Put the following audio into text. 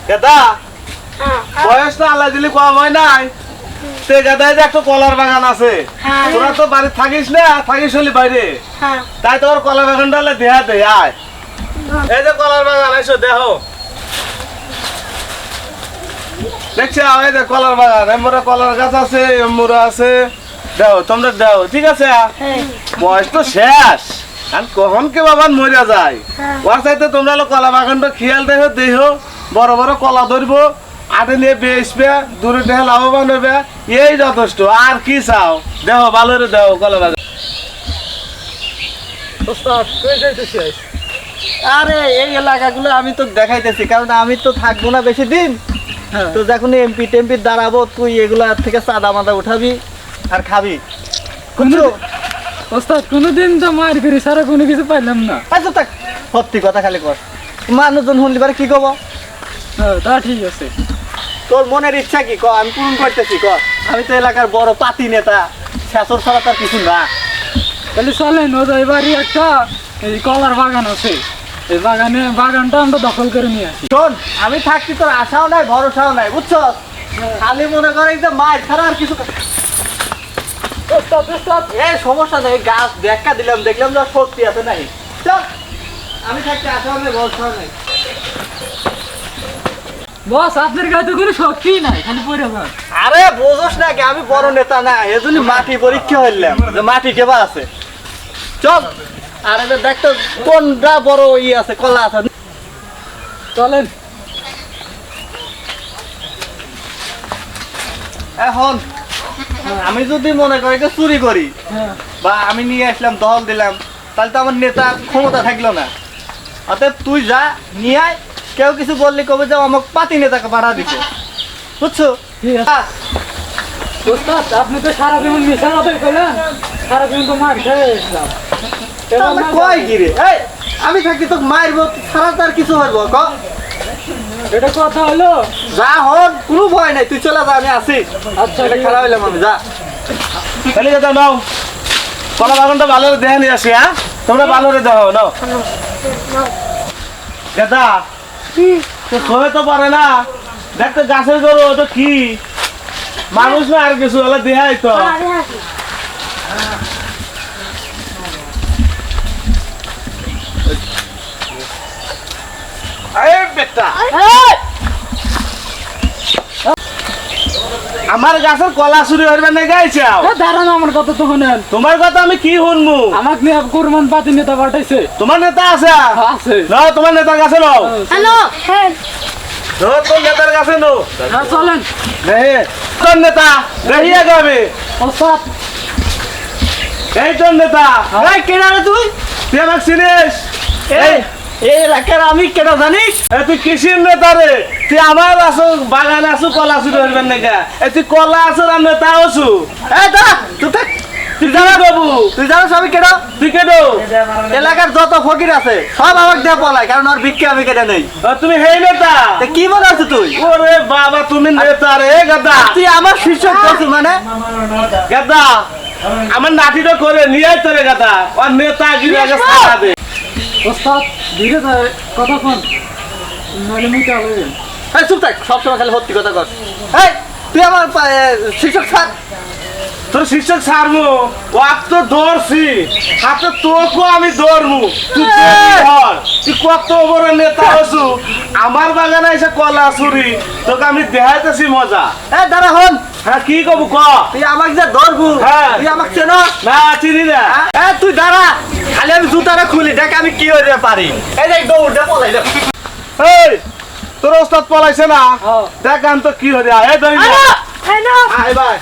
গাদা বয়স না আল্লাহ দিলি কম হয় নাই তে গাদায় যে একটা কলার বাগান আছে তোরা তো বাড়ি থাকিস না থাকিস হলি বাইরে তাই তোর কলার বাগানটা হলে দেহা দে আয় এই যে কলার বাগান আইসো দেহ দেখছি এই যে কলার বাগান এমরা কলার গাছ আছে এমরা আছে দেও তোমরা দেও ঠিক আছে বয়স তো শেষ আর কখন কে বাবা মরিয়া যায় ওর চাইতে তোমরা কলা বাগানটা খেয়াল দেখো দেহ বড় বড় কলা ধরবো আটে নিয়ে বেসবে দূরে দেখে লাভবান হবে এই যথেষ্ট আর কি চাও দেহ ভালো রে দেহ কলা বাগান আরে এই এলাকাগুলো আমি তো দেখাইতেছি কারণ আমি তো থাকবো না বেশি দিন তো যখন এমপি টেমপি দাঁড়াবো তুই এগুলা থেকে চাঁদা মাদা উঠাবি আর খাবি ওস্তাদ কোনোদিন তো মার করি সারা কোনো কিছু পাইলাম না। আচ্ছা থাক সত্যি কথা খালি কর মানুষজন শুনলি পারে কি কব তা ঠিক আছে তোর মনের ইচ্ছা কি ক আমি পূরণ করতেছি ক আমি তো এলাকার বড় পাতি নেতা শেষর ছাড়া তার কিছু না তাহলে চলেন ও এবারই একটা এই কলার বাগান আছে এই বাগানটা আমরা দখল করে নিয়ে আসি। শোন আমি থাকছি তোর আশাও নাই ভরসাও নাই বুঝছো খালি মনে করে যে মাছ ছাড়া আর কিছু এই সমস্যা নেই গাছ দেখা দিলাম দেখলাম যে শক্তি আছে নাই চল আমি থাকছি আশাও নাই ভরসাও নাই বস আপনার গায়ে তো কোনো শক্তি নাই খালি পড়ে যান। আরে বোঝোস নাকি আমি বড় নেতা না এজন্য মাটি পরীক্ষা হইলাম যে মাটি কেবা আছে চল আর এবার দেখতো কোনটা বড় ই আছে কলা আছে চলেন এখন আমি যদি মনে করি যে চুরি করি বা আমি নিয়ে আসলাম দল দিলাম তাহলে তো আমার নেতা ক্ষমতা থাকলো না অতএব তুই যা নিয়ে আয় কেউ কিছু বললে কবে যাও আমাকে পাতি নেতাকে পাঠা দিতে বুঝছো ঠিক আছে। ওস্তাদ আপনি তো সারা জীবন মিশা মাথায় করলেন সারা জীবন তো মার খেয়ে এসলাম তাহলে কয় গিরে এই আমি থাকি তোকে মারবো সারা তার কিছু হইব ক এটা কথা হলো যা হোক কোনো ভয় নাই তুই চলে যা আমি আছি আচ্ছা এটা খেলা হইলাম আমি যা তাহলে গাদা নাও কলা বাগানটা ভালো করে দেখে নিয়ে আসি হ্যাঁ তোমরা ভালো করে দেখো নাও গাদা তো সবাই তো পারে না দেখতে গাছের গরু তো কি মানুষ না আর কিছু হলে দেহাই তো আমার গাছের কলা চুরি হইবে না গাইছে দাঁড়ান আমার কথা তো শোনেন তোমার কথা আমি কি শুনবো আমাকে নিয়ে কোরবান পাতি নেতা পাঠাইছে তোমার নেতা আছে আছে নাও তোমার নেতার কাছে নাও হ্যালো হ্যাঁ নাও তোর নেতার কাছে নাও চলেন দেখে তোর নেতা দেখি আগে আমি ওস্তাদ এই তোর নেতা এই কেনা রে তুই তুই আমাকে চিনিস এই এই এলাকার আমি কেন জানিস এ তুই কৃষির নেতা রে তুই আমার আছো বাগান আছো কলা চুরি হইবেন নাকি এ তুই কলা আছো আর নেতা আছো এই দাঁড়া তুই থাক তুই জানা বাবু তুই জানিস আমি কেন তুই কেন এলাকার যত ফকির আছে সব আমাকে দিয়ে পলায় কারণ ওর ভিক্ষা আমি কেটে নেই তুমি হেই নেতা তা কি মনে আছে তুই ওরে বাবা তুমি নেতা রে গাদা তুই আমার শিক্ষক করছিস মানে গাদা আমার নাতিটা করে নিয়ে আয় তোরে গাদা ওর নেতা গিয়ে আগে সারা দে ওস্তাদ ধীরে কথা কোন নাহলে মুখে আলাদা এই চুপ থাক সবসময় খালি সত্যি কথা কর এই তুই আমার শিক্ষক স্যার তোর শিক্ষক ছাড়বো ও তো ধরছি হাতে তোকে আমি ধরবো তুই ধর তুই কত বড় নেতা হসু আমার বাগানে এসে কলা চুরি তোকে আমি দেখাইতেছি মজা এই দাঁড়া হন হ্যাঁ কি কব ক তুই আমাকে যে ধরবু হ্যাঁ। তুই আমাকে চেন না চিনি না এই তুই দাঁড়া খালি আমি জুতাটা খুলি দেখ আমি কি হইতে পারি এই দেখ দৌড়টা পলাইলাম এই তোর ওস্তাদ পলাইছে না দেখ আমি তো কি হয়ে এই ধরি না হ্যালো আয় ভাই